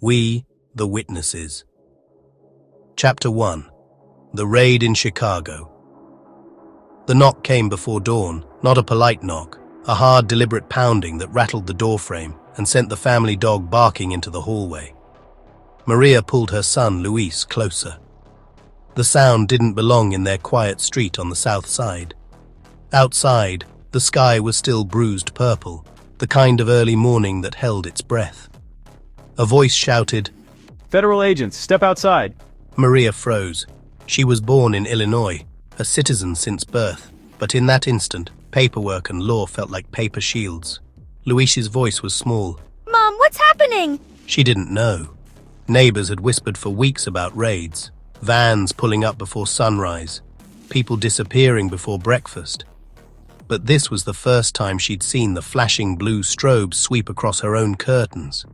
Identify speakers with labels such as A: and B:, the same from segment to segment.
A: We, the Witnesses. Chapter 1. The Raid in Chicago. The knock came before dawn, not a polite knock, a hard, deliberate pounding that rattled the doorframe and sent the family dog barking into the hallway. Maria pulled her son, Luis, closer. The sound didn't belong in their quiet street on the south side. Outside, the sky was still bruised purple, the kind of early morning that held its breath. A voice shouted,
B: "Federal agents, step outside."
A: Maria froze. She was born in Illinois, a citizen since birth, but in that instant, paperwork and law felt like paper shields. Luis's voice was small.
C: Mom, what's happening?
A: She didn't know. Neighbors had whispered for weeks about raids, vans pulling up before sunrise, people disappearing before breakfast. But this was the first time she'd seen the flashing blue strobes sweep across her own curtains.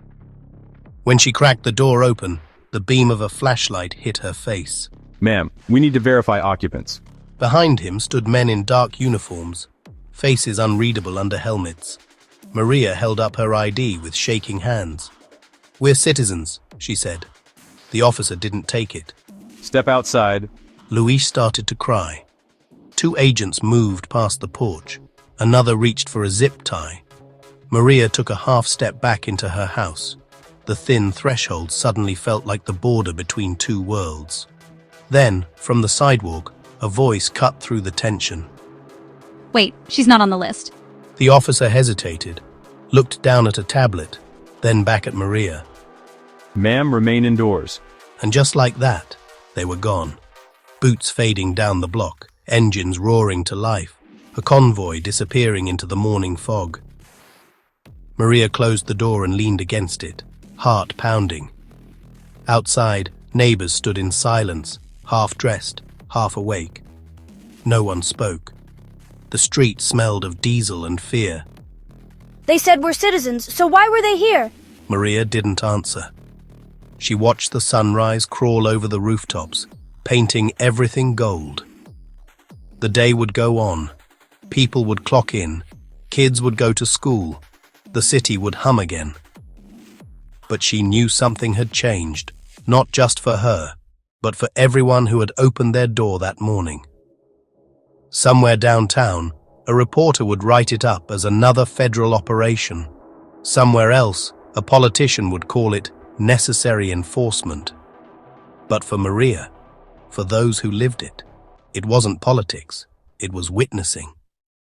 A: When she cracked the door open, the beam of a flashlight hit her face.
B: "Ma'am, we need to verify occupants."
A: Behind him stood men in dark uniforms, faces unreadable under helmets. Maria held up her ID with shaking hands. "We're citizens," she said. The officer didn't take it.
B: "Step outside."
A: Luis started to cry. Two agents moved past the porch. Another reached for a zip tie. Maria took a half step back into her house. The thin threshold suddenly felt like the border between two worlds. Then, from the sidewalk, a voice cut through the tension.
D: Wait, she's not on the list.
A: The officer hesitated, looked down at a tablet, then back at Maria.
B: "Ma'am, remain indoors."
A: And just like that, they were gone. Boots fading down the block, engines roaring to life, a convoy disappearing into the morning fog. Maria closed the door and leaned against it, heart pounding. Outside, neighbors stood in silence, half-dressed, half awake. No one spoke. The street smelled of diesel and fear.
C: They said we're citizens, so why were they here?
A: Maria didn't answer. She watched the sunrise crawl over the rooftops, painting everything gold. The day would go on. People would clock in. Kids would go to school. The city would hum again. But she knew something had changed, not just for her, but for everyone who had opened their door that morning. Somewhere downtown, a reporter would write it up as another federal operation. Somewhere else, a politician would call it necessary enforcement. But for Maria, for those who lived it, it wasn't politics, it was witnessing.